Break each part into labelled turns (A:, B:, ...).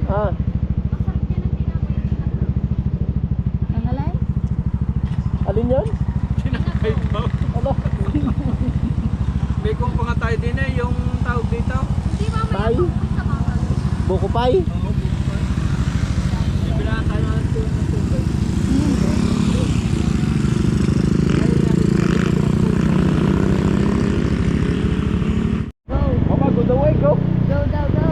A: Ah.
B: Nangalay?
A: Alin yan?
C: Tinakay daw.
A: Ano?
C: May kung pa nga tayo din eh, yung tawag dito.
B: Hindi mamaya
A: Pay?
B: sa mga.
A: Buko pay?
C: Oo, bukay. Bibilaan tayo ng tubig.
B: Go.
A: Mama, go the way, go.
B: Go daw, go.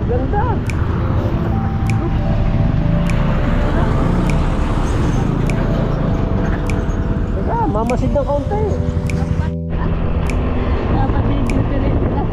A: Ganda. Teka, mamasid ng kaunti.
B: Dapat bibili sila.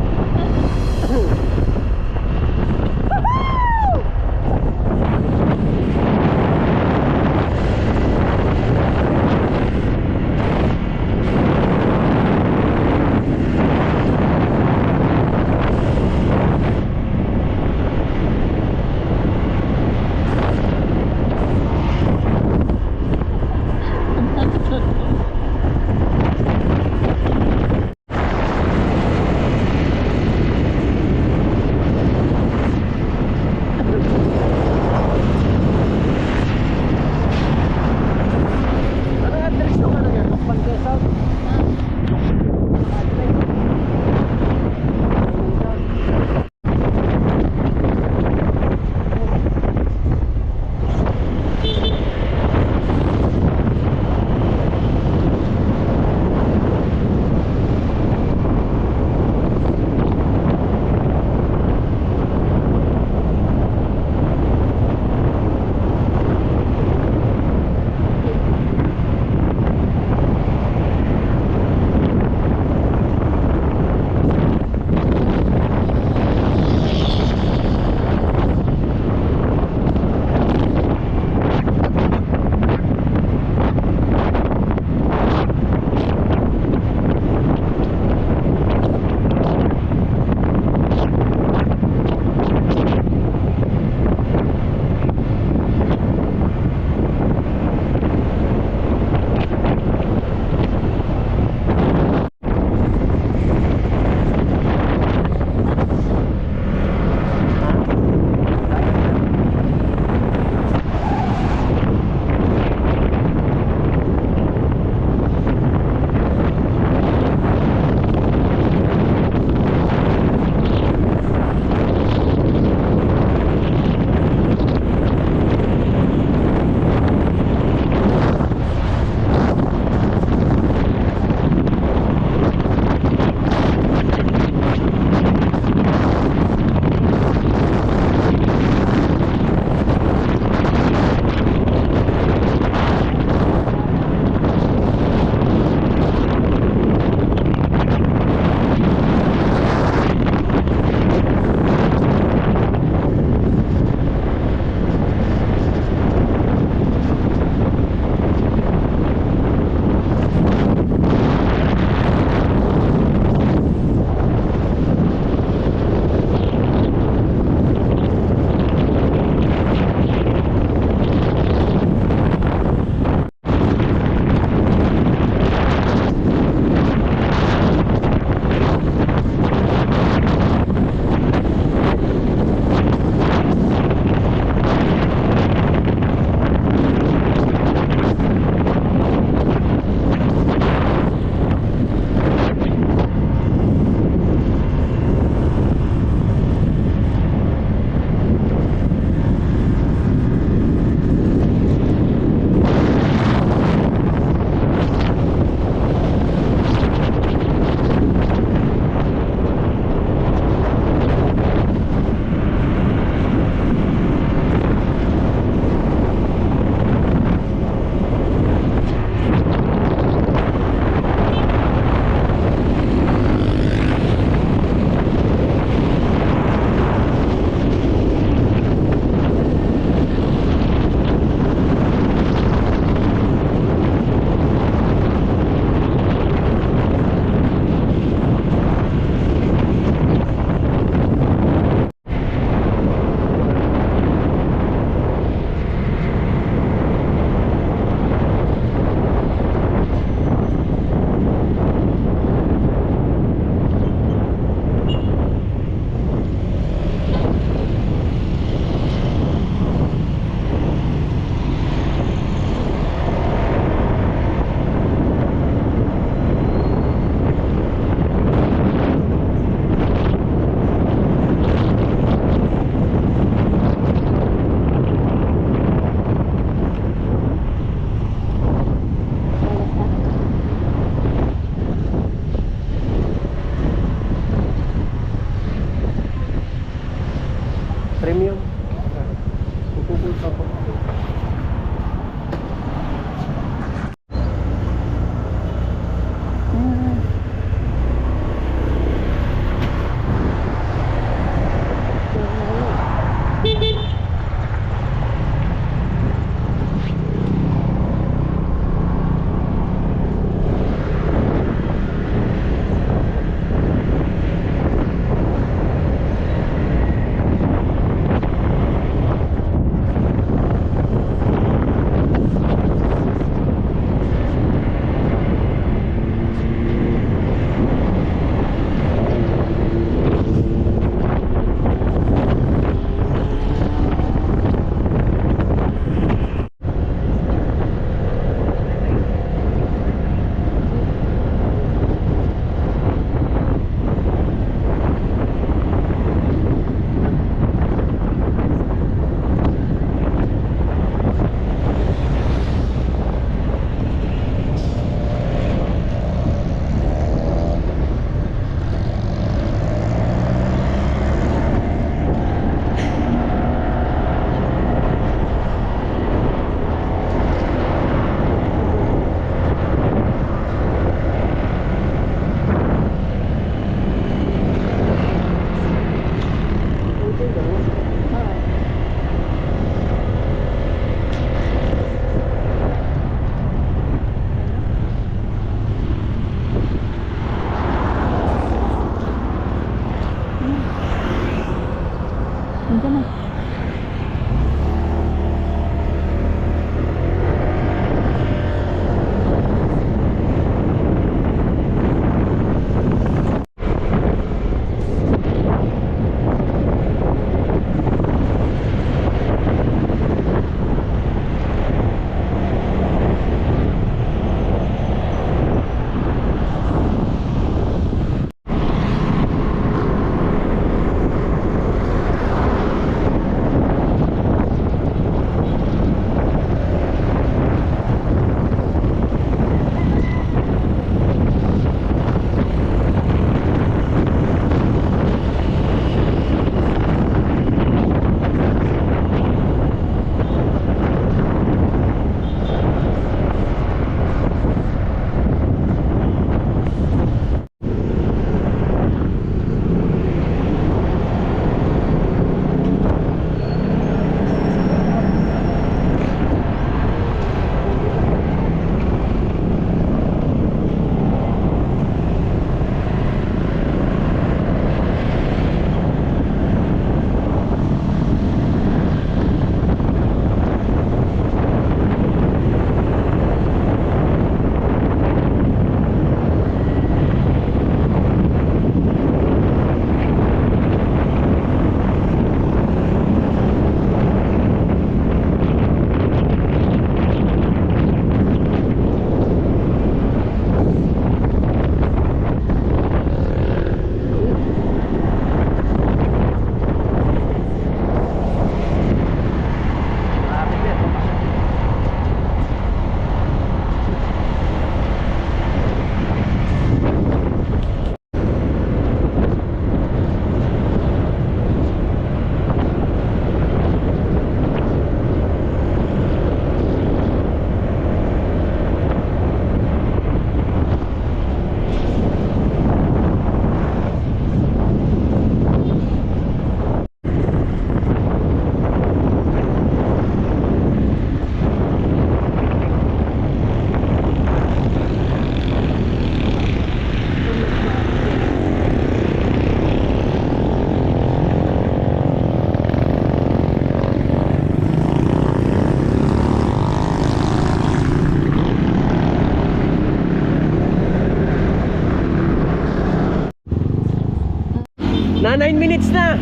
A: Na 9 minutes na.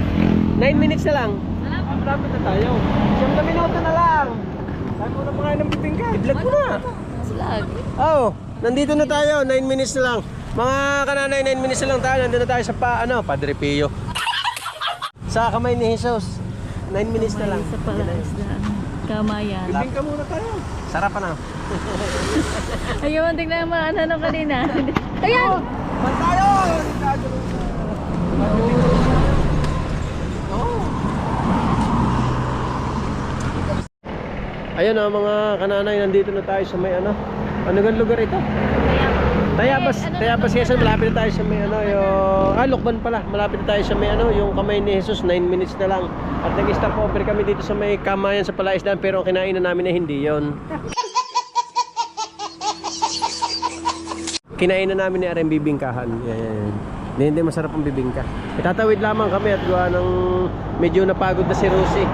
A: 9 minutes na lang.
C: Malapit na tayo.
A: 10 minuto na lang.
C: Tayo muna mga ng bibingka.
A: I-vlog ko na.
B: Slag.
A: Oh, nandito na tayo. 9 minutes na lang. Mga kananay, 9 minutes na lang tayo. Nandito na tayo sa Padre Pio. Sa kamay ni Jesus. 9 minutes na lang.
B: Sa palaisdaan. Kamayan.
C: Bibingka muna tayo.
A: Sarap na.
B: Ayun, tignan mo ano kanina. Ayan!
C: Man tayo!
A: Ayun mga kananay, nandito na tayo sa may ano. Ano gan lugar ito? Tayabas Quezon, malapit na tayo sa may ano, yung Lokban pala. Malapit na tayo sa may ano, yung kamay ni Jesus, 9 minutes na lang. At nag-stop over kami dito sa may Kamayan sa Palaisdaan, pero kinain na namin na hindi 'yon. Kinain na namin ni RM bibingkahan. Yan. Hindi masarap ang bibingka. Itatawid lamang kami at gawa ng medyo napagod na si Rosie.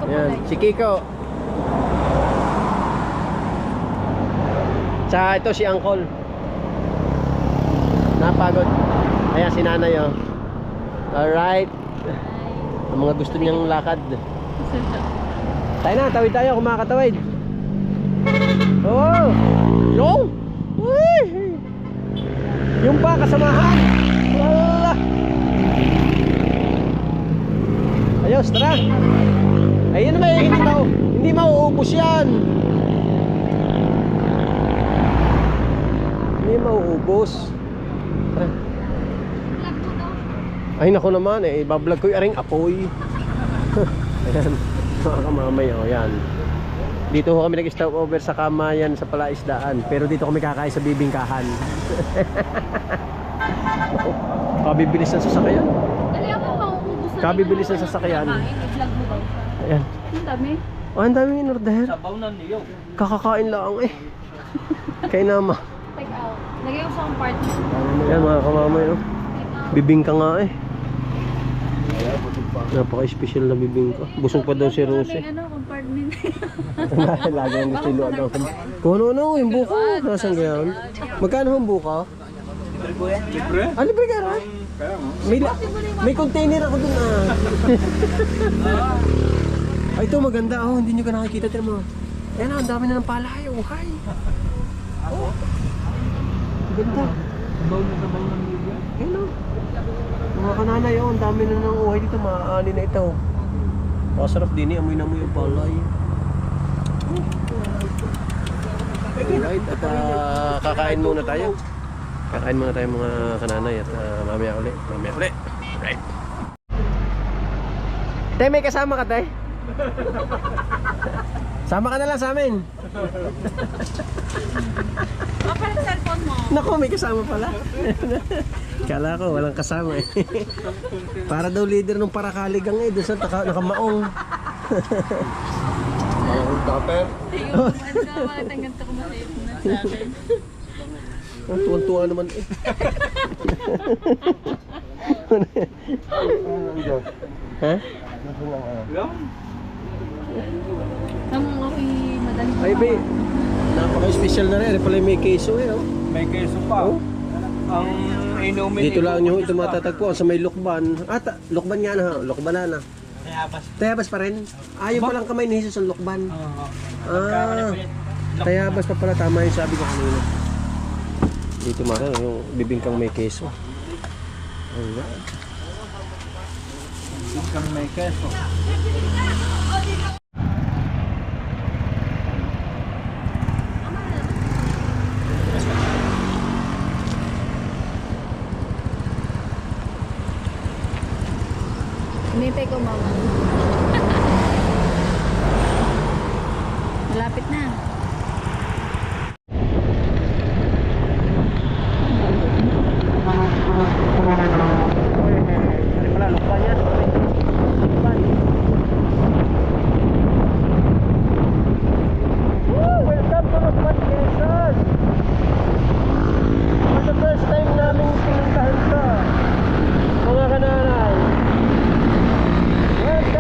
A: Yan, si Kiko. Tsaka ito si Uncle. Napagod. Ayan si Nanay oh. Alright. Ang mga gusto niyang lakad. Tayo na, tawid tayo, kumakatawid. Oh! Yung! Uy! Yung pa, kasamahan! Wala! Ayos, tara! Ayun naman, hindi mauubos yan! Hindi mauubos. Tara. Ay nako naman ibablog ko yung aring apoy. Ayan, mga kamamay oh, yan. Dito ho kami nag-stop over sa Kamayan sa Palaisdaan. Pero dito kami kakain sa bibingkahan. Kabibilis ng sasakyan.
B: Dali ako mauubos na.
A: Kabibilis ng sasakyan.
B: I-vlog mo daw.
A: Ayan.
B: Ang dami.
A: Oh, ang daming inorder.
C: Sabaw na niyo.
A: Kakakain lang eh. Kay nama.
B: Take out. Lagay ko sa compartment.
A: Ayan mga kamamay oh. Bibingka nga eh. Napaka-special na bibingka. Busog pa daw si Rosie.
B: May ano, compartment.
A: Lagi ang gusto iluwag ang kung ano-ano yung buko. Nasaan gayon? Magkano ang buko?
C: Libre?
A: Ah, libre ka rin? May container ako dun ah. Ay, ito maganda oh. Hindi nyo ka nakikita. Tira mo. Ayan ah, ang dami na ng palay. Oh, hi. Oh. Ganda.
C: Sabaw ng libre.
A: Ayan oh. Mga kananay oh. Ang dami na ng uhay dito. Maaani na ito. Masarap din eh. Amoy na amoy yung palay. Alright, at kakain muna tayo. Kakain muna tayo mga kananay at mamaya uli. Right. Tay, may kasama ka, tay? Sama ka na lang sa amin.
B: Open ang cellphone mo.
A: Naku, may kasama pala. Kala ko, walang kasama eh. Para daw leader ng Parakaligang eh. Doon sa nakamaong.
C: Tupper.
B: Yung ang ganito ko maliit na sa akin.
A: Ang tuwan-tuwa naman eh. Ha?
C: Yan.
B: Ang ako'y madali.
A: Ay, be. Napaka-special na rin. Pala may queso eh. Oh.
C: May keso pa.
A: Oh.
C: Ang inumin
A: Dito lang nyo ito matatagpuan sa may Lokban. Lokban nga na ha. Lokbanan na. Tayabas pa rin? Yung palang kamay ni Jesus ang Lokban. Tayabas pa pala. Tama yung sabi ko kanina. Dito mara yung bibingkang may keso. Alright.
C: Kang may keso.
B: Hinintay ko, mama. Malapit na.
A: Ano pala, Lokban yan. Lokban. Woo! Welcome to Lokban, Quezon! For the first time namin pinuntahan to. Mga kananay. Welcome!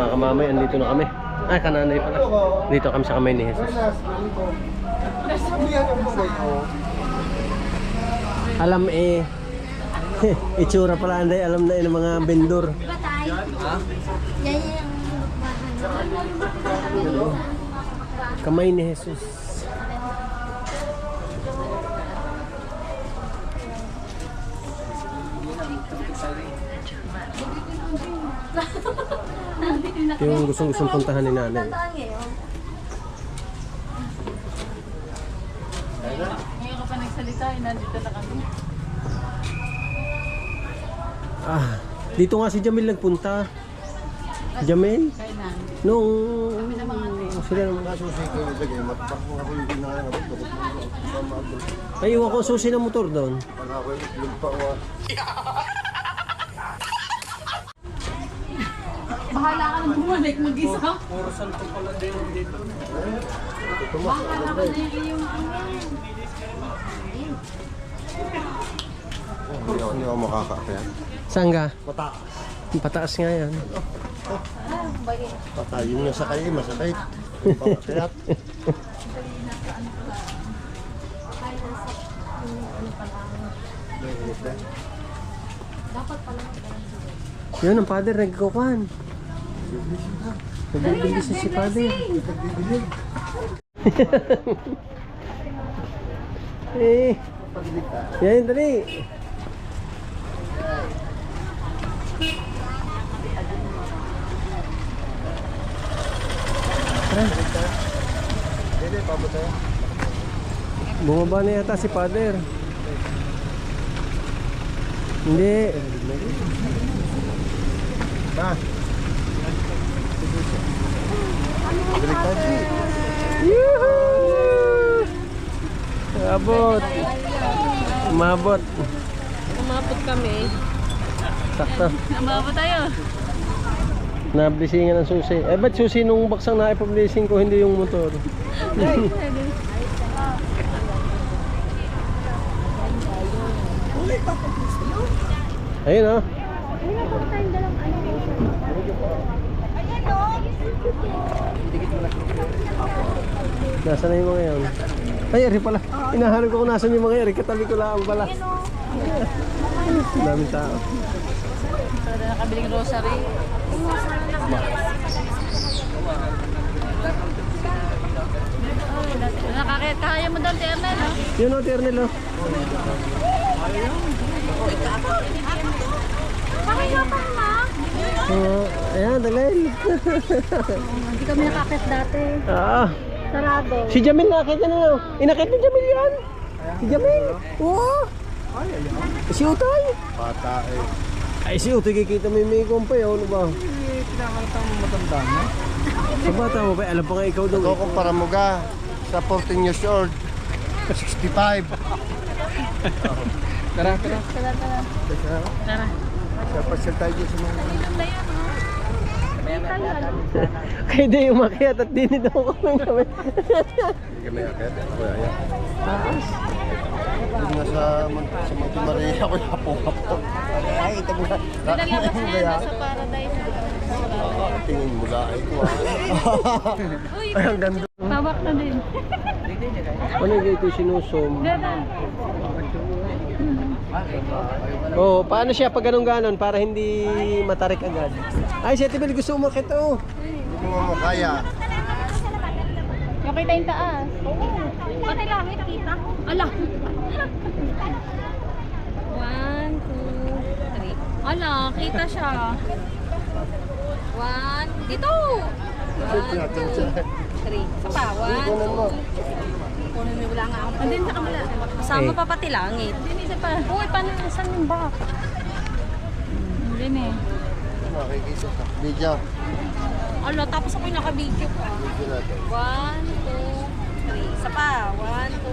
A: mga kamamay, andito na kami. Ay, kananay pala. Dito kami sa kamay ni Jesus. Alam eh, itsura pala anday, alam na ng mga vendor.
B: Diba tayo? Ha? Yan yung bahan.
A: Kamay ni Jesus. Ito yung gustong puntahan ni nanay.
B: Ngayon ka pa nagsalita, nandito na kami.
A: Ah, dito nga si Jamil nagpunta. Jamil?
B: Kaya na.
A: Nung sila naman. Ay, iwan ko ang susi ng motor doon.
B: Bahala ka nang bumalik mag-isa.
C: Puro santo pala din dito.
B: Bahala ka na yung
D: Hindi ako makakakaya.
A: Saan ka?
D: Pataas.
A: Pataas nga yan.
D: Patayin nga sa kayo, masakit. Pakakayat.
A: Yun, ang father nagkukuhan. Nagbibilis na si father. Eh, yan, dali. Bumaba na yata si father. Hindi.
D: Ma. Baliktad si.
A: Yuhuu! Abot. Umabot.
B: Umabot kami.
A: Sakto.
B: Umabot tayo.
A: Nablisingan ng susi. Eh, ba't susi nung baksang na ipablising ko, hindi yung motor? Ayun oh. Nasaan na yung mga yan? Ay, eri pala. Hinahanap ko kung nasan yung mga eri. Katabi ko lang pala. Daming tao.
B: Para nakabiling rosary. Nakakit, kaya mo doon, Ternel, no?
A: Yun o, Ternel o.
B: Pakaya pa, ma.
A: Ayan, dalhin.
B: Hindi kami nakakit dati.
A: Ah,
B: Sarado.
A: si Jamil nakakita na lang. Inakit ni Jamil yan. Si Jamil. Oo. Si Utay.
D: Bata eh.
A: Ay, si Utay kikita mo yung may kumpay. Ano ba?
C: Pinakita mo matanda na.
A: Sa bata mo ba? Alam pa nga ikaw daw.
D: Ito kumpara mo ga sa 14 years old. 65.
C: Tara, tara.
B: Tara.
D: Sa pasyal tayo sa mga.
B: Ganda yan, no?
A: Kaya di umakyat at dinid ako kami kami.
D: Hindi kami akit. Kuya, yan.
A: Taas.
D: Yung nga sa Monte Maria ako yung hapo-hapo. Ay, ito mo na.
B: Pinalabas na yan, nasa paradise.
D: Tingin mo lang ay kuha.
B: Uy,
A: Ay, ang ganda.
B: pawak na din.
A: Ano yung ito sinusum?
B: Ganda.
A: Oh, paano siya pag ganun-ganon para hindi matarik agad? Ay, si Ate Bel gusto umakit oh.
D: Hindi mo makaya.
B: Makita yung taas. Pati langit, kita. Ala. 1, 2, 3. Ala, kita siya. 1, dito. 1, 2, 3. Sa pa, 1, 2. Kunin mo wala nga ako. Andun sa kamala. Kasama pa pati langit. Hindi isa pa. Uy, paano saan yung back? Hindi eh.
D: Makikisa sa video.
B: Ala, tapos ako yung naka-video pa.
D: Video natin.
B: 1, 2, 3. Isa pa. 1, 2.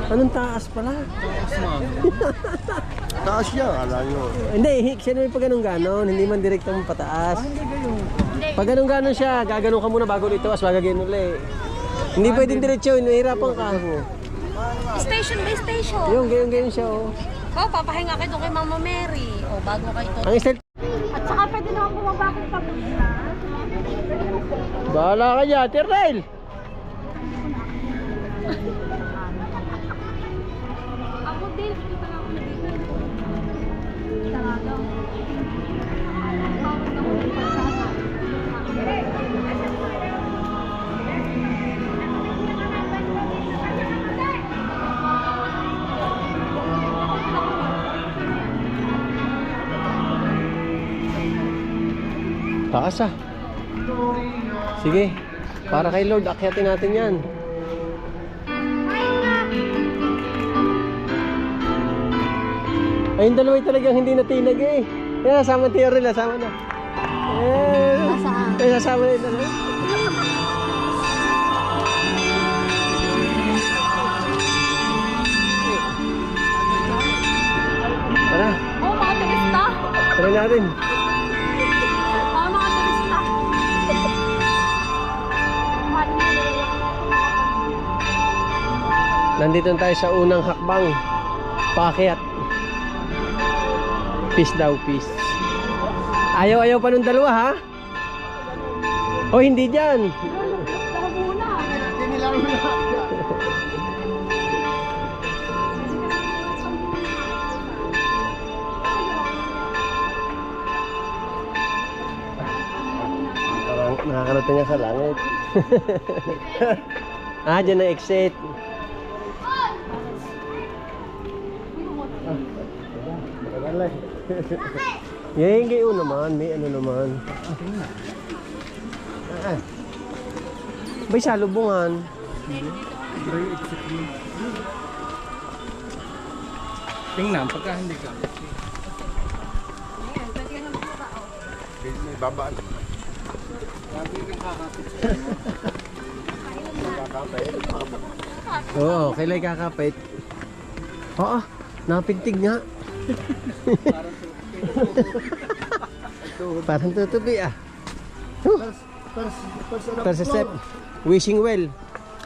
A: Anong taas pala?
D: Taas yan, alam nyo.
A: Hindi, siya naman pag ganun-ganon, hindi man direktang pataas. Pag ganun-ganon siya, gaganon ka muna bago dito, as gagawin ulit. Hindi pwedeng diretso, nahihirapan ka.
B: Station by station.
A: Yung gayon-gayon siya oh.
B: Oh, papahinga kayo doon kay Mama Mary. O, bago kayo to.
A: Ang style.
B: At saka pwede naman bumaba kung pamilya.
A: Bahala ka dyan, Tirnail.
B: Ako din. Kita lang ako dito. Talaga.
A: Taas ah. Sige. Para kay Lord, akyatin natin yan. Ay, yung dalawa talagang hindi natinag eh. Kaya sama Theory na, sama na. Eh, ay, sasama na yung dalawa. Tara,
B: Oh, mga turista.
A: tara natin.
B: Oh, mga turista.
A: Nandito tayo sa unang hakbang. Paakyat. Peace daw, peace. Ayaw pa nung dalawa ha? O hindi dyan.
B: Tara muna.
D: Hindi nila rin na.
A: Nakakarating nga sa langit. Ah, dyan na exit. Yan kayo naman, may ano naman. Bay salubungan.
C: Tingnan, pagka hindi ka.
D: May babaan.
A: Oo, kailan kakapit? Oo, napintig nga. Parang tutubi ah. First step, wishing well.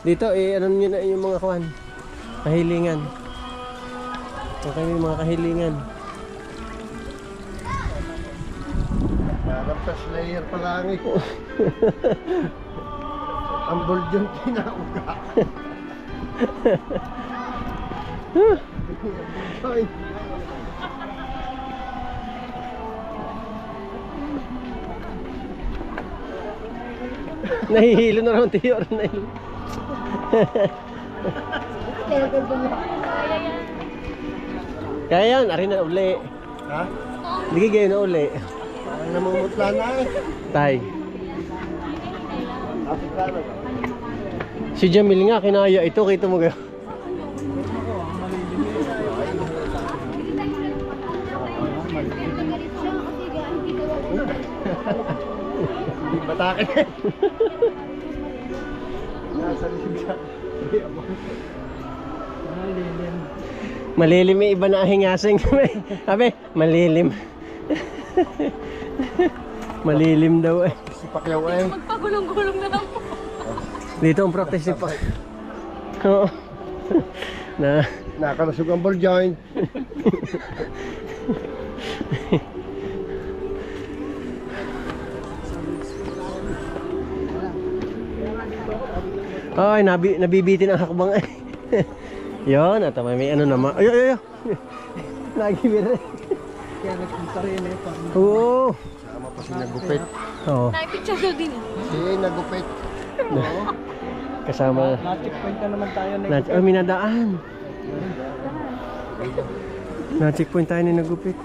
A: Dito eh, ano nyo na yung mga kawan. Kahilingan. Okay, yung mga kahilingan.
D: Parang first layer pa lang eh. Ang bold yung kinauga. Ay.
A: Nahihilo na naman tiyo. Nahihilo. Kaya yan, ari na uli.
D: Ha?
A: Hindi kayo na uli.
D: Parang namumutla na eh.
A: Tay.
D: Afrikano ba?
A: Si Jamil nga, kinaya ito. Kita mo kayo.
D: Hindi batake. Nasa lisig siya.
A: Malilim yung iba na ahingasing. Sabi, malilim. Malilim daw eh.
D: Si Pacquiao eh.
B: Magpagulong-gulong na lang po.
A: Dito ang practice ni Pa. Oo. Na.
D: Nakalusog ang ball joint.
A: Ay, nabibitin ang hakbang eh. Yon, at may ano naman. Ay. Nagibir eh.
C: Kaya nagpunta rin eh.
A: Oo.
D: Sama pa si nagupit.
A: Oo.
B: Naipicture daw din.
D: Si nagupit.
A: Kasama.
C: Na-checkpoint na naman tayo na
A: Oh, minadaan. Na-checkpoint tayo ni nagupit.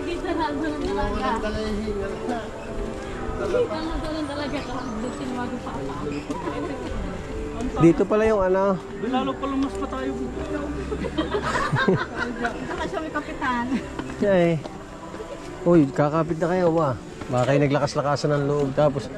B: Kita na doon talaga.
D: Walang dalahingal na.
B: Kita na doon talaga. Doon sinuwag yung papa.
A: Dito pala yung ano.
C: lalo pa lumas pa tayo.
B: Saka siya may kapitan.
A: Ay. Uy, kakapit na kayo ba? Baka kayo naglakas-lakasan ng loob tapos.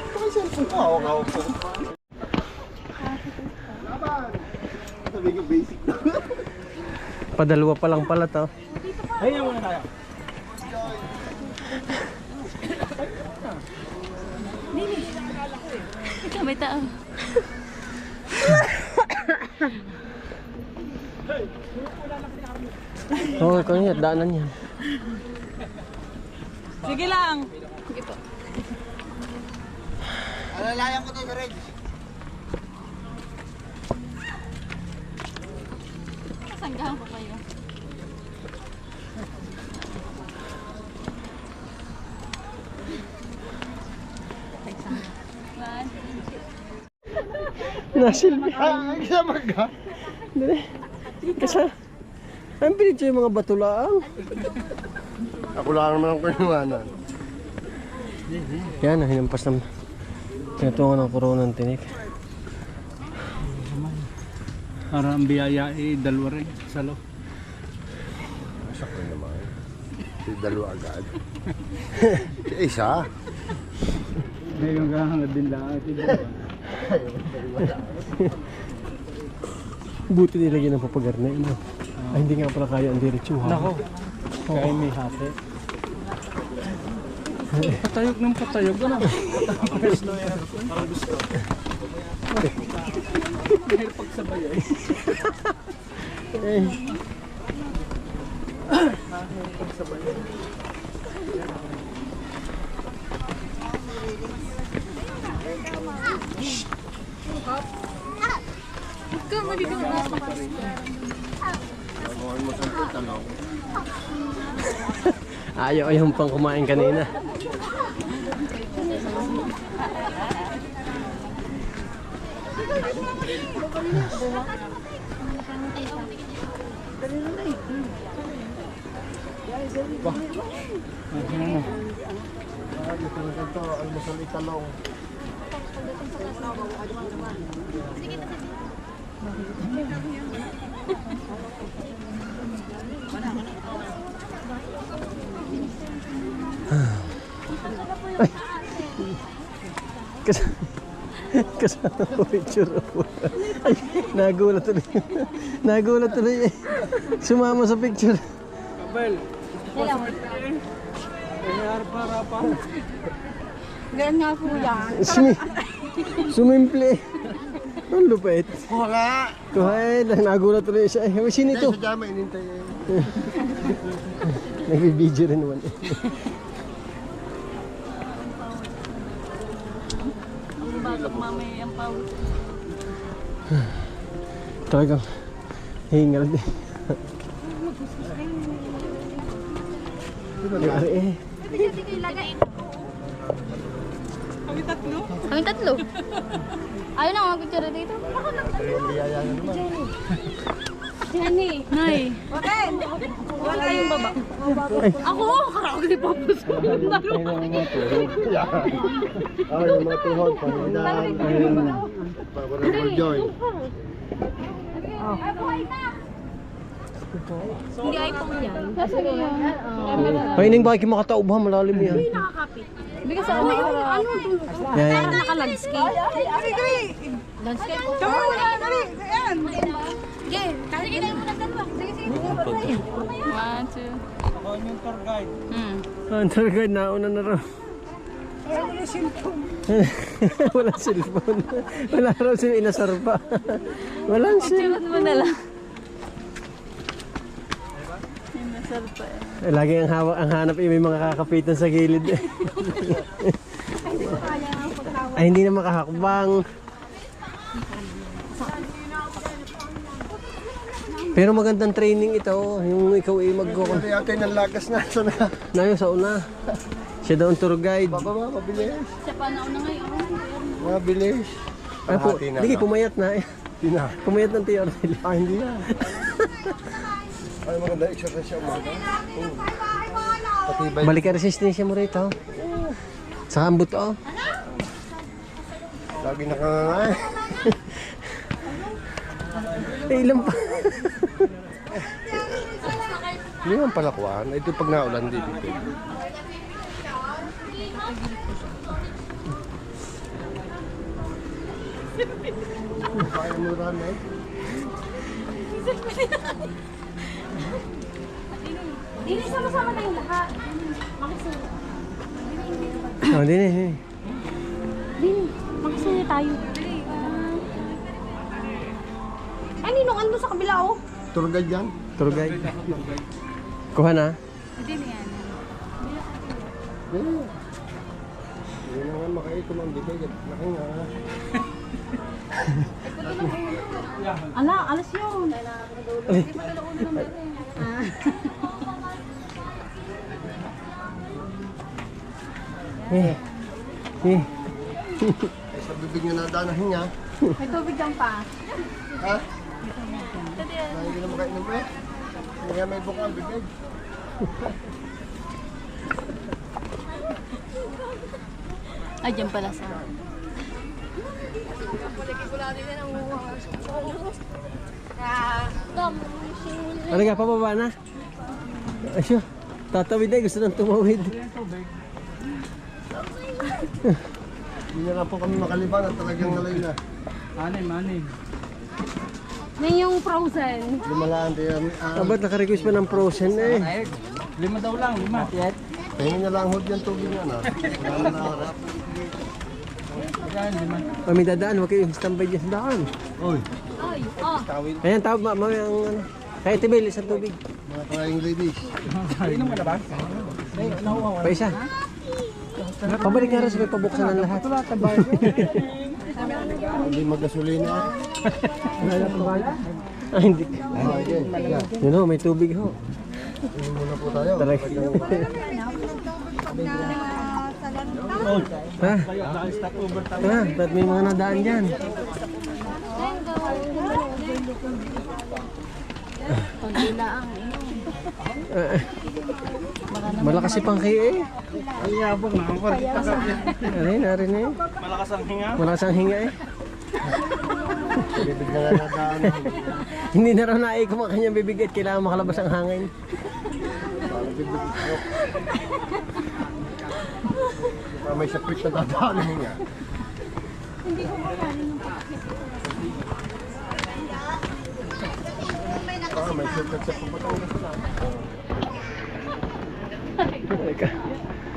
D: Bakit cellphone ko? Hawak po. Sabi ko basic na.
A: Padalawa pa lang pala to.
C: Ayun muna tayo.
B: Ikaw may tao.
A: Oo, kung yan, daanan yan.
C: Sige lang.
B: Sige po.
D: Alalayan ko to sa Reg.
B: Kasanggahan ko kayo.
A: Nasilbi.
D: Ay, kasama ka?
A: Dali. Kasi, ang pinito yung mga batulaang.
D: Ako lang naman ang kaniwanan.
A: Yan, hinampas naman. Tinatungan ng corona ng tinik.
C: Para ang biyaya dalawa rin sa loob.
D: Sakto naman. Dalawa agad. Isa.
C: Ngayon kahangad din lang.
A: Buti nilagyan ng papagarna. No? Ay, hindi nga pala kaya ang diretsuhan.
C: Nako. Kaya may hati. Patayog ng patayog. Ano? Parang gusto. Mahirap pagsabay eh.
A: Eh.
B: Ikaw maligaw na.
D: Gawin mo sa talong.
A: Ayaw yung pang kumain kanina.
D: Ito, almusal italong.
A: Kasama ko picture ako. Ay, nagulat tuloy. Nagulat tuloy eh. Sumama sa picture.
C: Abel. Kaya para pa.
B: Ganyan nga po yan.
A: Sumimple. Ang lupit.
D: Wala!
A: Kuhay, nagulat tuloy siya. Eh, sino ito?
D: Sa dama, inintay eh.
A: Nagbibideo rin naman eh.
B: Bago mamaya ang pawis.
A: Talagang hingal din. Nangyari eh.
B: Kami tatlo. Ayaw na ako picture dito.
D: Biyaya na naman.
B: Jenny. Nay. Okay. Wala yung baba. Ako? Karag di pa po sa
D: Ay, yung mga tuhod, pangidaan. Para for joy.
B: Hindi ay pang yan.
A: Ay, nang bakit makataob ha, malalim yan.
B: Hindi nakakapit. Bigyan sa ano? Ano?
A: Yan.
B: Naka-landscape. Landscape. Come on, dali. Ayan. Sige, kasi kita mo ng dalawa. Sige. 1, 2.
C: Ako yung tour guide.
A: Ang tour guide, nauna na raw.
C: Wala cellphone.
A: Wala cellphone. Wala raw sila inasar pa. Walang cellphone.
B: Mo na lang. Inasar pa eh.
A: Lagi ang hawak, ang hanap eh, may mga kakapitan sa gilid eh. Ay, hindi na makahakbang. Pero magandang training ito, yung ikaw ay magkukon.
D: Ito yata yung lagas na. Sana.
A: Nayo sa una. Siya daw ang tour guide.
D: Bababa, mabilis.
B: Sa panauna ngayon.
D: Mabilis.
A: Ay po,
D: Hati na,
A: hindi
D: no?
A: pumayat na eh.
D: Tina.
A: Pumayat ng Tiyo Arnel.
D: Ah, hindi na. Ay, maganda exercise siya umaga. Patibay.
A: Balik ka resistensya mo rito. Sa ambot oh.
D: Lagi nakangangay.
A: Eh, ilan pa?
D: Hindi naman palakwan. Ito pag naulan dito. Kaya mo rin eh.
B: Dini, sama-sama na yung lahat. Makisuyo.
A: Oh, din eh.
B: Dini, makisuyo tayo. Ay, ninong ando sa kabila, oh.
D: Tour guide yan.
A: Tour guide. Kuha na.
B: Hindi na yan.
D: Hindi na nga makaito ng bibig. Laki nga.
B: Ala, alas yun.
A: Ay. Eh.
D: Ay, sa bibig nga nadanahin niya.
B: May tubig dyan pa.
D: Ha? Ay, hindi na makainom eh. Kaya may buka ang bibig.
B: Ay, dyan pala sa...
A: Ano nga, pababa na? Asyo, tatawid na, gusto nang tumawid.
D: Hindi na lang po kami makaliban at talagang nalay na.
C: Anim.
B: Na yung frozen.
D: Limalaan din.
A: Ba't naka-request pa ng frozen eh?
C: Ay, 5 daw lang, 5. Tiyat.
D: Tingin na lang hod yung tubig nga na. Wala na harap.
C: Ayan, 5.
A: Kami dadaan, huwag kayong standby dyan sa daan.
D: Uy,
B: Ay, oh.
D: tawid.
A: Ayan, tawag mamaya ang ano. Kaya Tibel, isang tubig.
D: Mga trying ladies.
C: Inom ka na ba? Ay, nahuwa.
A: Pa isa. Pabalik nga rin sa may pabuksan ng lahat.
D: Hindi magasolina.
A: Ah, hindi.
D: Ah, okay.
A: Yun ho, may tubig ho.
D: Inom muna po tayo.
A: Talaga. Ha? Ha? Ba't may mga nadaan dyan? Malakas si Pangki eh.
C: Ay, yabang na. Ang kwalit ka kami.
A: Narin eh.
C: Malakas ang hinga.
A: Malakas ang hinga eh.
D: Bibig na nga nadaan.
A: Hindi na raw naikot ang kanyang bibig at kailangan makalabas ang hangin.
D: Parang bibig ko. May sapit na dadaan nga.
B: Hindi ko makanin yung
D: Ah, may sapit sa Papatangas na.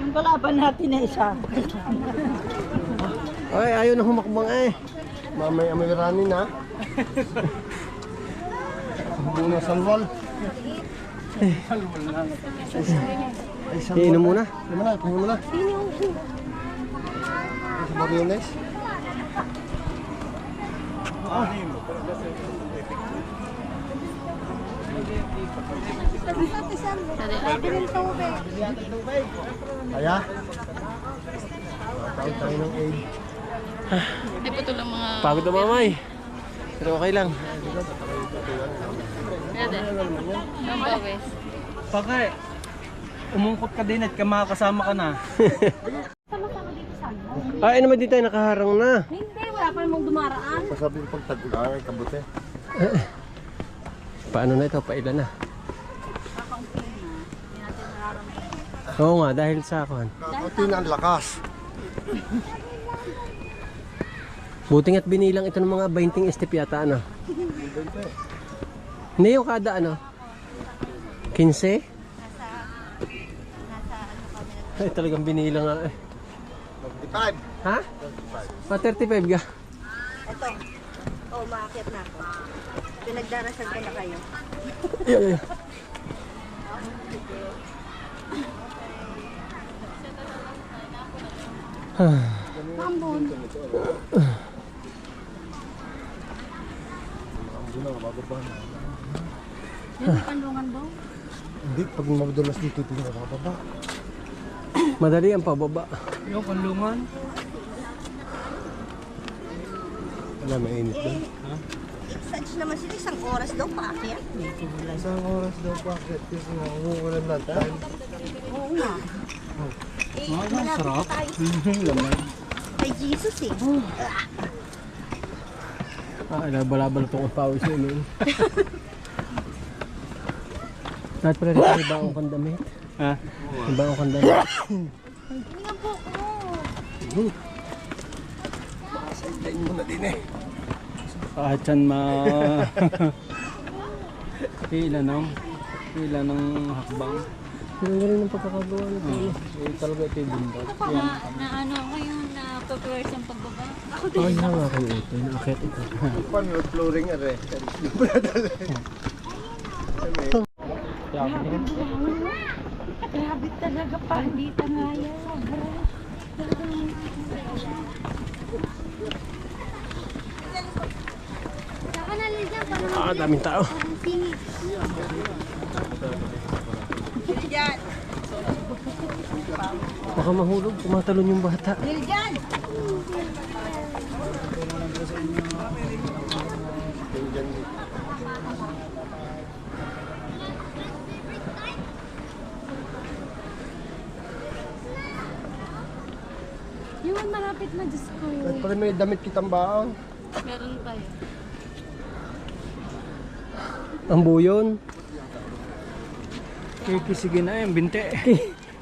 B: yung kalaban natin na isa.
A: Ay, ayaw na humakbang eh.
D: Mamay amirani na. Buno salwal.
C: Salwal lang.
D: Ay, salwal.
A: Iinom muna.
D: Tingnan mo na. Sa Mariones. Kaya? Matawag tayo ng aid.
B: Ay, puto lang mga...
A: Pagod na mamay. Pero okay lang.
B: Ang bawes.
C: Pagka, umungkot ka din at makakasama ka na.
B: Sama-sama dito sa ano?
A: Ay, naman di tayo nakaharang na.
B: Hindi, wala pa namang dumaraan.
D: Masabi ko pag tag-ulan ay kabute.
A: Paano na ito? Pailan na. Oo nga, dahil sa akin.
D: Kakauti na ang lakas.
A: Buti nga't binilang ito ng mga 20 step yata ano. Hindi yung kada ano. 15? Ay, talagang binilang nga eh.
D: 55.
A: Ha? 35 ka?
E: Ito. Oh, umaakit na ako. Pinagdarasal ko na kayo.
A: Yeah.
B: Ambon. May kandungan daw.
D: Hindi, pag magdulas dito, ito na bababa.
A: Madali ang pababa.
C: Yung kanlungan.
D: Wala, mainit doon.
E: Such naman sila, isang oras daw paakyat.
D: Isang oras daw bakit? Kasi nga, umuulan lang tayo.
E: Oo nga. Eh, malapit
C: sarap.
E: tayo kay Jesus eh.
A: Ah, balabal itong pawis yun. Dapat pala rin may baong kang damit.
C: Ha?
A: May baong kang damit.
E: Hindi nga po ko.
A: Sayin mo na din eh.
C: Kahit saan Hila ng hakbang.
A: Ang galing ng pagkakagawa nito.
C: Talaga ito yung bundok.
B: Na ano ko yung na-prepare sa pagbaba.
A: Ay, nga kayo ito. Inaakit ito.
D: Paano yung flooring are?
B: Grabe talaga pa. Hindi tangaya.
E: Saka nalilyan pa naman.
A: Ah, daming tao.
E: Parang singit. Lilyan!
A: Baka mahulog. Tumatalon yung bata.
E: Lilyan!
B: Yung malapit na Diyos ko.
D: At pala may damit kitang baon.
B: Meron pa yun.
A: Ang buyon.
C: Kikisige na yung binte.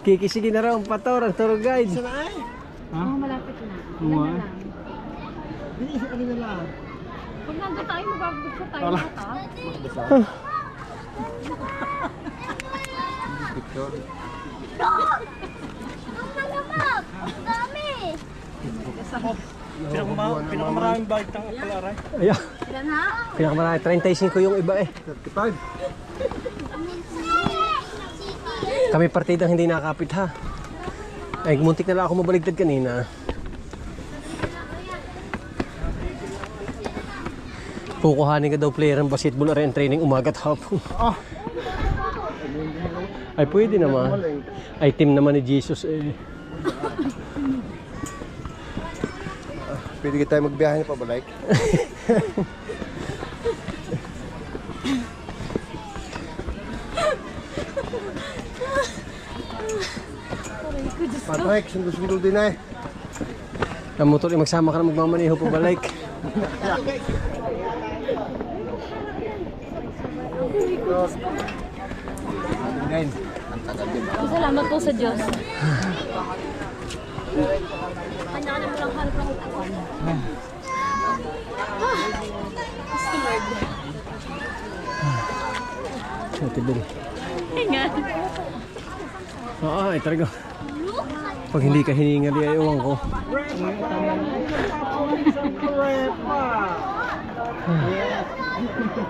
A: Kikisigi na raw ang pator, ang tour guide.
B: Oo, malapit na.
C: Oo,
B: Ganda
C: ah.
B: lang.
D: Hindi, isa kanina lang.
B: Pag nandun tayo, magbabagsa tayo lahat ah.
D: Victor.
E: Ang malamag! Ang dami!
C: Pinakamaraming balik ng palaray.
A: Ayan.
E: Ilan ha?
A: Pinakamarami. 35 yung iba eh.
D: 35.
A: Kami partidang hindi nakakapit ha. Ay, muntik na lang ako mabaligtad kanina. Kukuhanin ka daw player ng basketball or training umaga at hapon. Ay, pwede naman. Ay, team naman ni Jesus eh.
D: Pwede ka tayo magbiyahe pa ba like? Patrick, sundo-sundo din eh.
A: Ang motor, magsama ka na magmamaneho pa balik.
D: Ngayon.
B: Salamat po sa Diyos. Kanya-kanya mo lang hanap ng utawan.
A: Ate Bel.
B: Ingat.
A: Oo, ay talaga. Pag hindi ka hiningal, ay ewan ko.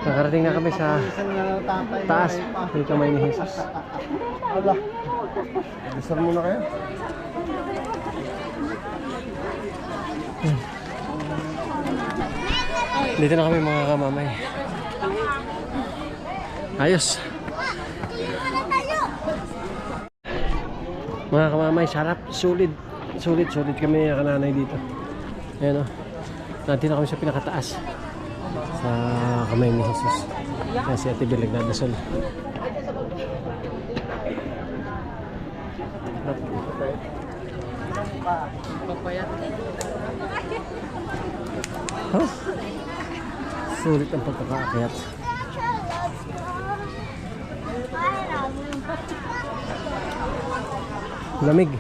A: Nakarating na kami sa taas. Yung kamay ni Jesus.
D: Ala. Dasal muna kayo.
A: Dito na kami mga kamamay. Ayos. Mga kamamay, sarap, sulit kami kananay dito. Ayan o. Nandito na kami sa pinakataas. Sa kamay ni Jesus. Kaya si Ate Bel nagdadasal. Huh? Sulit ang pagkakaakyat. Lamig.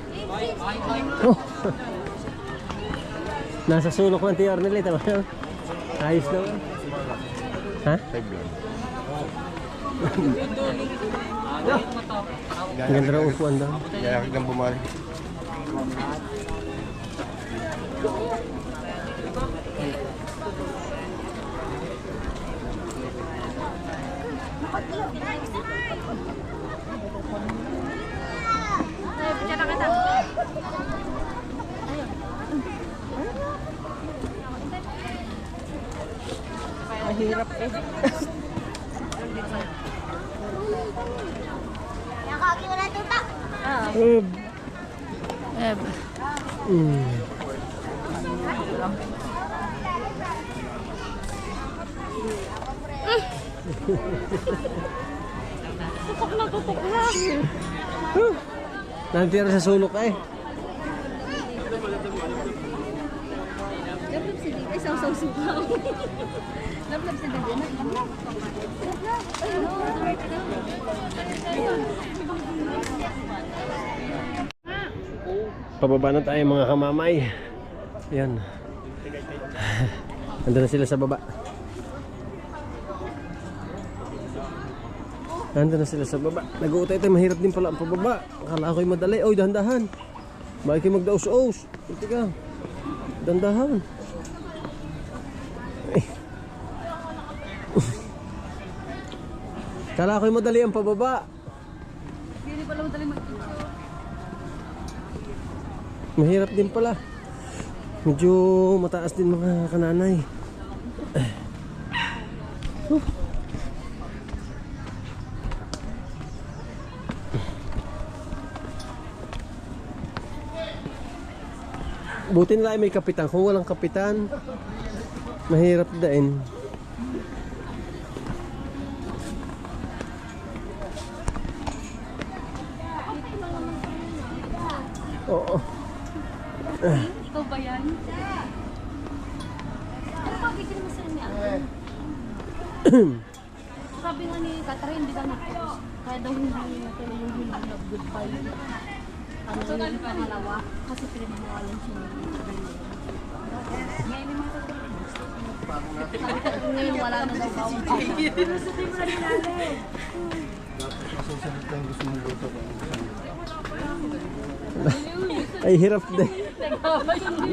A: Oh. Nasa sulok ng TR nila ito. Ayos daw. Ha? Ang ganda raw upuan daw.
D: Kaya kang bumalik.
E: Mahirap eh. Nakaki mo na tuta.
B: Eb. Tutok na tutok na.
A: Nandito sa sulok eh.
B: si Dita, isang susukaw. Lablab si Dita. Lablab.
A: Pababa na tayo mga kamamay. Yan. Nandun na sila sa baba. Nandun na sila sa baba. Nag-uutay tayo, mahirap din pala ang pababa. Akala ko'y madali. Oy, dahan-dahan. Bakit kayo magdaos-os? Ito ka. Dahan-dahan. Ay. Akala ko'y madali ang pababa.
B: Hindi pala madali mag-picture.
A: Mahirap din pala. Medyo mataas din mga kananay. Buti nila ay may kapitan. Kung walang kapitan, mahirap din. Oo.
B: Ikaw ba yan? Ano pa bigyan mo sa niya? Sabi nga ni Catherine, di ka nag-post. Kaya daw hindi natuloy yung hilang na goodbye. Ano yung pangalawa? Kasi pinagmawalan siya ng ngayon yung mga Catherine. Ngayon wala na daw bawang papa.
A: Ay, hirap din.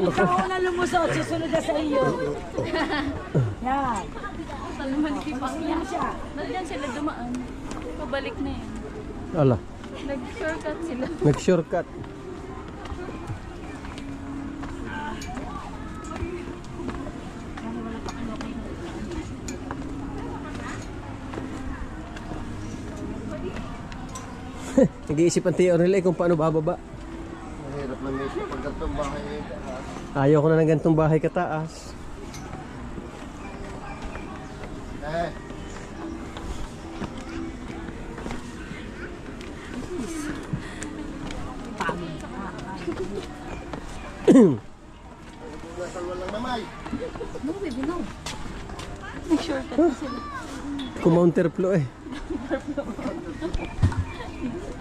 E: Ikaw na lumusot, susunod na sa iyo. Yan.
B: Salumanikipan niya siya. Nandiyan sila dumaan. Pabalik na yan.
A: Ala,
B: Nag-shortcut sila.
A: nag-shortcut. Nag-iisip ang tiyo nila kung paano bababa.
D: Mahirap na may pag ganitong bahay.
A: Ayaw ko na ng ganitong bahay kataas.
D: Eh, nasa walang namay.
B: No, baby, no. Nag-shortcut na sila.
A: Kumounterflow eh.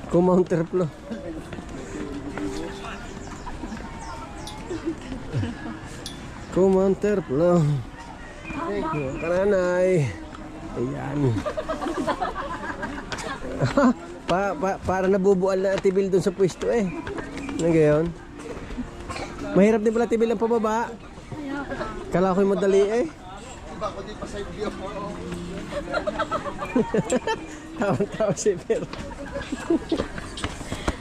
A: Kumounterflow. Kumounterflow. Kananay. Ayan. Para nabubuan na tibil dun sa pwesto eh. Ano gayon? Mahirap din pala tibil ang pababa. Kala ko'y madali eh.
D: Iba ko di pa sa view.
A: Tawa-tawa si Per.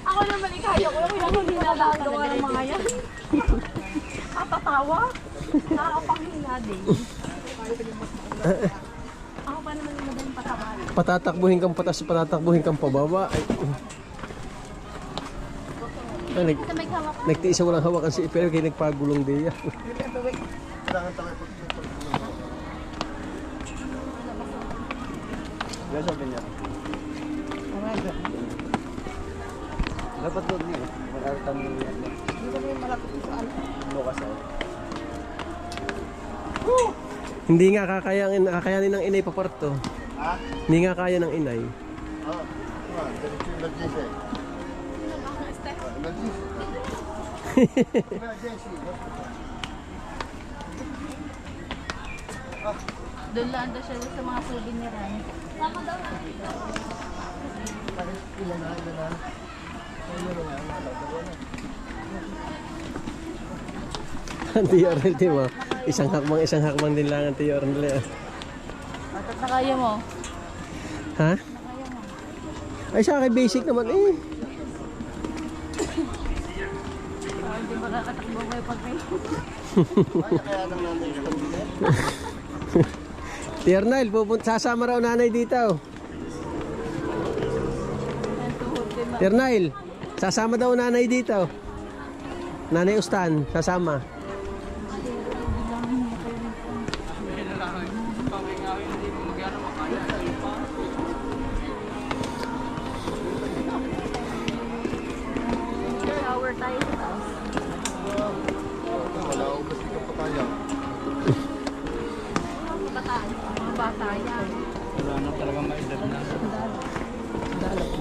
B: Ako naman ikaya ko. Ako yung hindi nagagawa ng mga yan. Kapatawa? Nakakapanghina din. Ako pa naman yung madaling patamaan.
A: Patatakbuhin kang patas, patatakbuhin kang pababa. Ay,
B: Sa may hawak.
A: nagtiisa walang hawakan si Per kaya nagpagulong diya.
D: Kailangan tayo pag Gaya sabi niya. Dapat doon niyo. Mag-artan niyo yan. Hindi ba may malapit sa ano? Bukas ako.
A: Hindi nga kakayanin ng inay paparto.
D: Ha?
A: Hindi nga kaya ng inay.
D: Oo. Diretso yung emergency. Emergency. Emergency.
B: Doon lang daw siya sa mga souveniran. Sama daw na.
D: Ilan na.
A: Ang Tiyo Ornel, di mo? Isang hakbang din lang ang Tiyo Ornel.
B: At nakaya mo.
A: Ha? Ay, sa akin basic naman eh.
B: Hindi makakatakbo kayo pag may...
D: Kaya nang nanay ko.
A: Tiyo Ornel, sasama raw nanay dito. Tiyo Ornel, sasama daw nanay dito. Nanay Ustan, sasama.
B: Shower tayo sa taas.
D: Wala ubas dito pa tayo.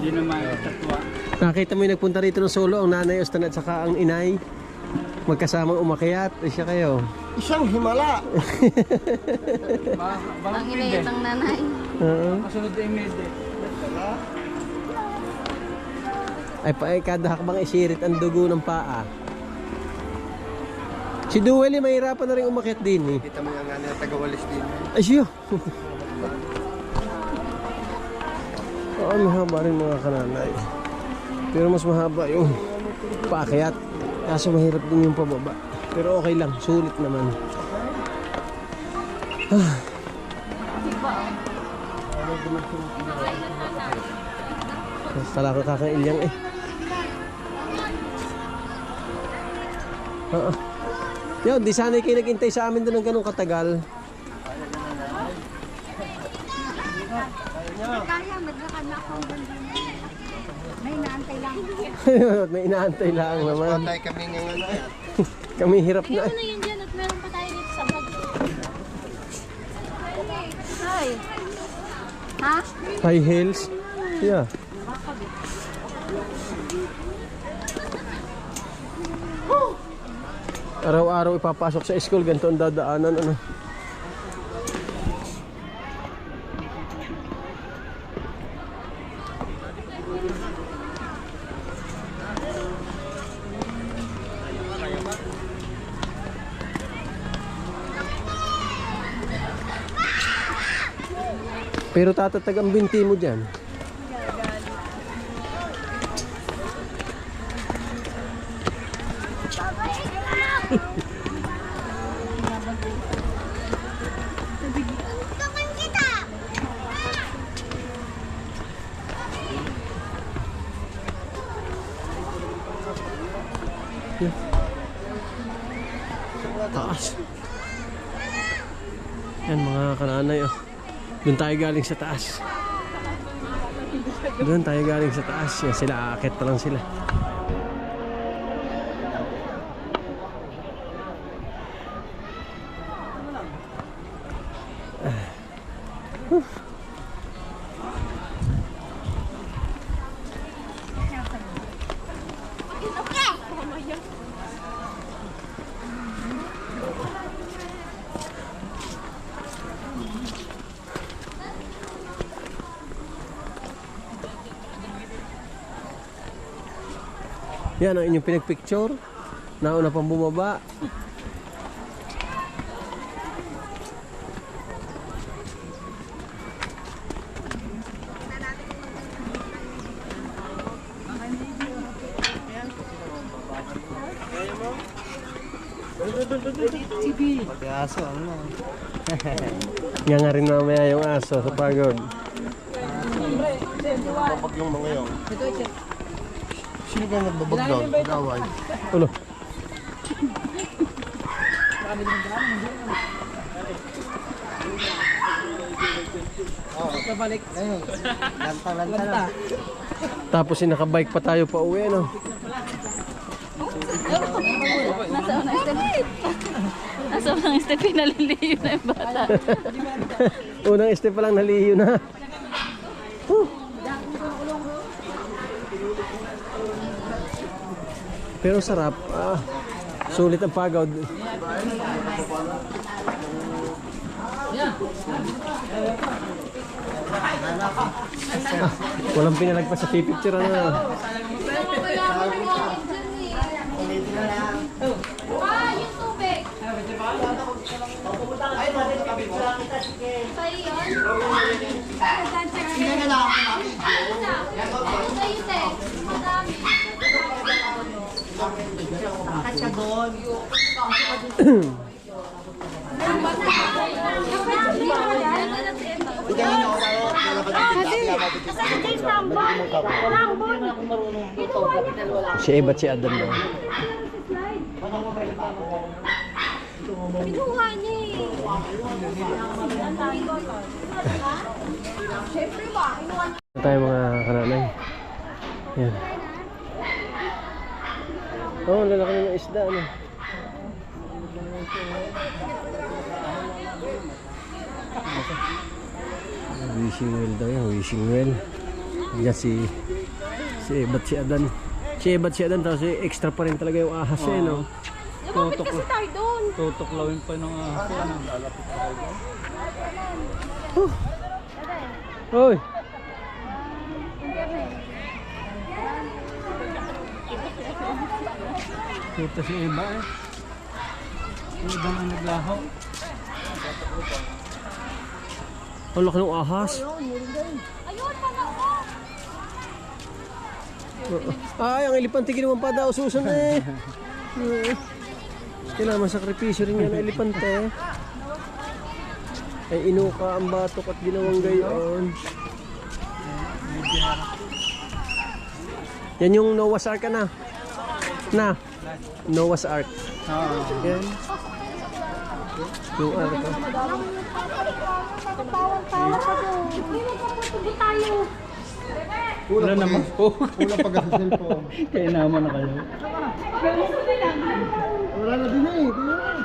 C: Hindi naman tatwa.
A: Nakita mo yung nagpunta rito ng solo, ang nanay Ostan at saka ang inay. Magkasamang umakyat. Siya kayo.
D: Isang himala.
B: Ang inayit ng nanay.
A: Oo.
C: Kasunod na yung mede.
A: Ay kada hakbang isirit ang dugo ng paa. Si Duweli mahirapan na rin umakyat din eh.
D: Kita mo yung nga na taga-walis din.
A: Ay siya. Oo, mahaba rin mga kananay. Pero mas mahaba yung paakyat. Kaso mahirap din yung pababa. Pero okay lang, sulit naman. Tala ko kakailyang eh. Yun, di sana'y kayo naghintay sa amin doon ng ganun katagal.
B: Kaya, maglakad na ako. May inaantay lang.
A: May inaantay lang naman.
D: Patay kami ng ano.
A: Kami hirap na.
B: Ano yun dyan at meron pa tayo dito sa bag. Hi. Ha?
A: High heels. Yeah. Araw-araw ipapasok sa school, ganito ang dadaanan, ano. Pero tatatag ang binti mo dyan. Taas. Yan mga kananay, oh. Doon tayo galing sa taas. Doon tayo galing sa taas. Yan sila, aakit pa lang sila. Yan ang inyong pinagpicture. Nauna pang bumaba.
D: Pati aso, ano.
A: Nga nga rin mamaya yung aso sa pagod.
D: Babag yung mga yun. Sino ba nagbabag doon? Gaway.
A: Ulo.
C: Kabalik.
D: Ayun. Lanta.
A: Tapos nakabike pa tayo pa uwi, no?
B: Nasa unang step. Nasa unang step, pinaliliyo na yung bata.
A: Unang step pa lang naliyo na. Pero sarap. Sulit ang pagod. Walang pinalagpas sa pipicture na.
B: Yung tubig. Sa'yo yun? Sa'yo, te. Madami.
A: Si Eva at si Adam daw.
B: Pinuha niya eh. Siyempre ba? Pinuha niya.
A: Ito tayo mga kananay. Yan. Oh, lalaki na ng isda, ano. Wishing well daw yan, wishing well. Yan si Si Ebat si Adan, tapos extra pa rin talaga yung ahas eh, no?
B: Lumapit kasi tayo doon.
C: Tutuklawin pa ng
A: Hoy!
C: Kita si Eba eh. Yung iba ang naglaho.
A: Ang laki ng ahas.
B: Ayun, pala ko.
A: Ay, ang elepante ginawan pa daw, susan eh. Kailangan sakripisyo rin yan ang elepante. Ay inuka ang batok at ginawang gayon. Yan yung Noah's Ark na. Noah's Ark. Yan. Yung ark.
C: Wala naman po.
D: Kulang pag sa cellphone.
C: Kaya naman na kayo.
D: Wala na din eh.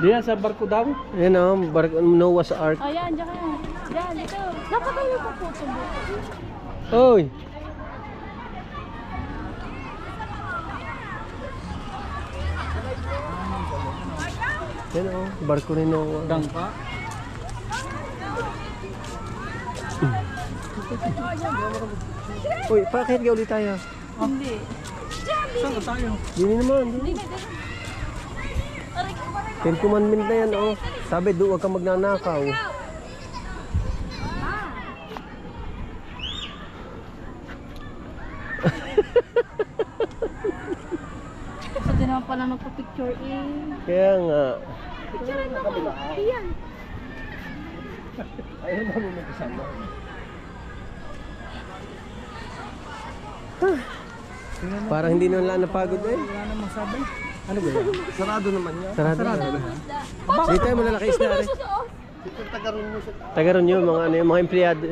C: Diyan sa barko daw.
A: Yan o, Noah's Ark.
B: Ayan, diyan kayo. Diyan, dito. Dapat kayo puputo.
A: Hoy! Yan o, barko ni Noah.
C: Dangka.
A: Uy, bakit gauli tayo?
B: Hindi.
C: Saan na tayo?
A: Dini naman, dini. Ten commandment na yan, oh. Sabi, doon huwag kang magnanakaw.
B: Gusto din naman pala magpa-picture eh.
A: Kaya nga.
B: Picture mo ko. Ayan.
D: Ayun ba mo magkasama?
A: Parang hindi na lang napagod eh.
C: Wala namang sabi.
A: Ano ba yan?
D: Sarado naman yan.
A: Sarado. Dito tayo malalaki isda rin.
D: Ito tagaroon mo sa...
A: Taga ron yun, mga, ano, yung mga empleyado.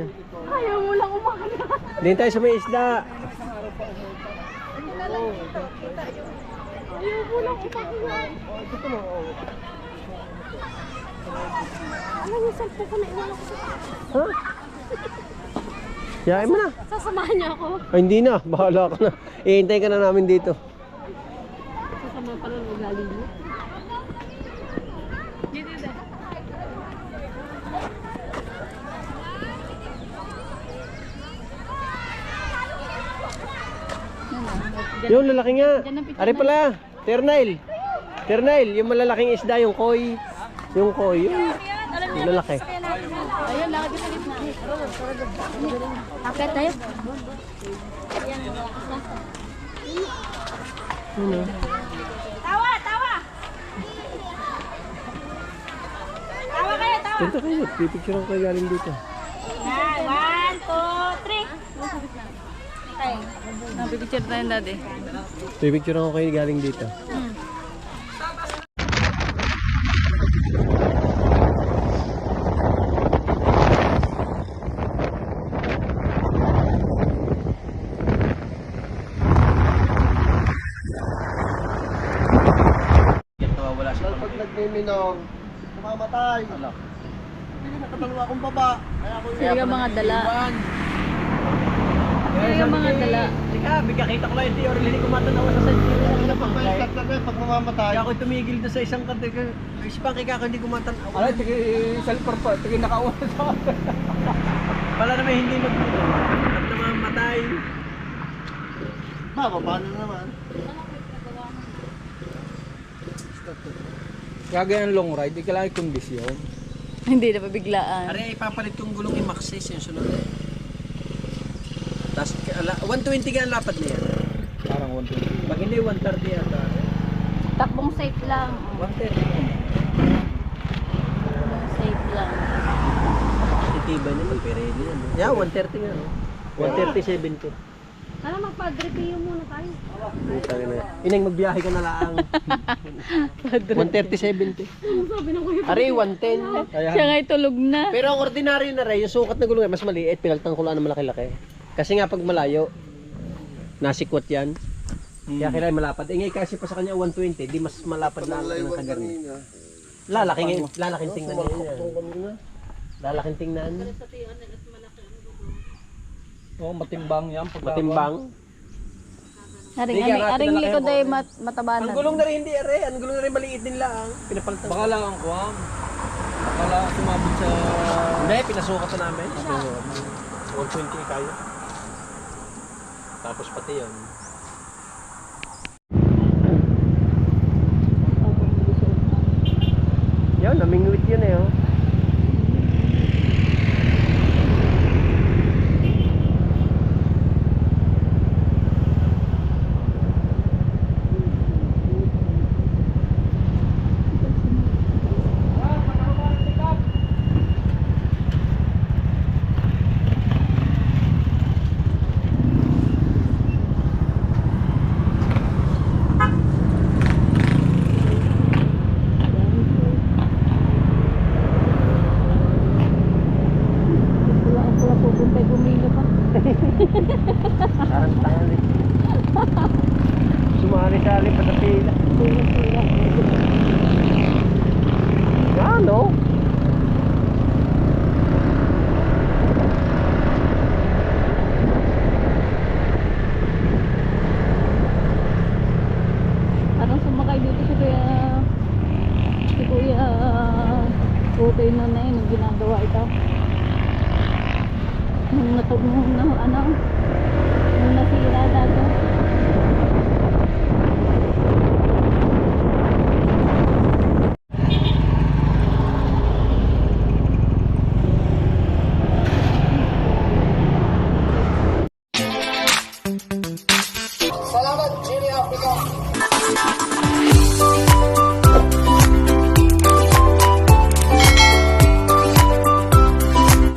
B: Ayaw mo lang umakala.
A: Dito tayo sa may isda.
B: Ayaw mo lang umakala. Ano yung cellphone ko na iwan ako sa
A: Ha? Yain mo na.
B: Sasamahan niyo ako.
A: Ay, hindi na. Bahala ka na. Ihintay ka na namin dito.
B: Sasamahan pala ng lalim mo. Dito, dito.
A: Yung lalaki nga. Ari pala. Ternail. Ternail. Yung malalaking isda, yung koi. Yung koi. Yung lalaki.
B: Ayun, lakad ka sa gitna. Akit tayo.
A: Ano?
B: Tawa, tawa! Tawa kayo, tawa!
A: Punta kayo. Pipicture ko kayo galing dito.
B: 1, 2, 3. Okay. Napipicture tayo dati.
A: Pipicture ko kayo galing dito.
D: Pag nagmiminaw, kumamatay. Hindi nakatalawa akong baba. Kaya ako
B: Sila yung mga dala. Sila yung mga dala.
A: Teka, bigakita ko lang yung theory. Hindi ko matanawa sa sentence.
D: Napapaikat na rin pag mamamatay.
A: Kaya ako tumigil doon sa isang kante. Isipang kaya ako hindi ko matanawa.
C: Alay, tigi salper pa. Tigi nakauna sa akin.
A: Pala naman hindi magputo. At namamatay.
D: Paano naman?
C: Gagawin long ride, di kailangan kondisyon.
B: Hindi na pabiglaan.
A: Ari, ipapalit yung gulong yung Maxis yung sunod eh. Tapos 120 ka ang lapad na yan.
C: Parang 120.
A: Pag hindi 130 yata.
B: Takbong safe lang.
A: 130.
B: Takbong safe lang.
A: Titiba niya magperedi yan. Yeah, 130 nga. No? 130, 70.
B: Ano, magpa-review muna tayo.
A: Ineng, magbiyahe ka na lang. 130, 70.
B: Sabi ng kuya.
A: Ari, 110.
B: Siya nga'y tulog na.
A: Pero ang ordinaryo na rin, yung sukat na gulong ay mas maliit, pinagtang ko lang na malaki-laki. Kasi nga pag malayo, nasikwat yan. Kaya kailangan malapad. Eh ngayon kasi pa sa kanya 120, di mas malapad na ang kagarni. Lalaking tingnan niya. Lalaking tingnan.
C: Oo, matimbang yan.
A: Matimbang.
B: Aring likod ay mataba
A: Ang
B: na.
A: gulong na rin hindi are, ang gulong na rin maliit din lang. Pinapalitan.
C: Baka lang ang kuwam. Baka lang sumabit sa...
A: Hindi, pinasukat na namin. 120 kayo. Tapos pati yun. Yun, namingwit yun eh. Oh.
B: Wala ang pula pupunta bumilo pa.
A: Parang tali. Sumali-sali pa sa pila. Ano?
B: Parang sumakay dito si Kuya okay na na yun, yung ginagawa ito. Nung nasira dito.
F: Salamat, Jimmy Africa.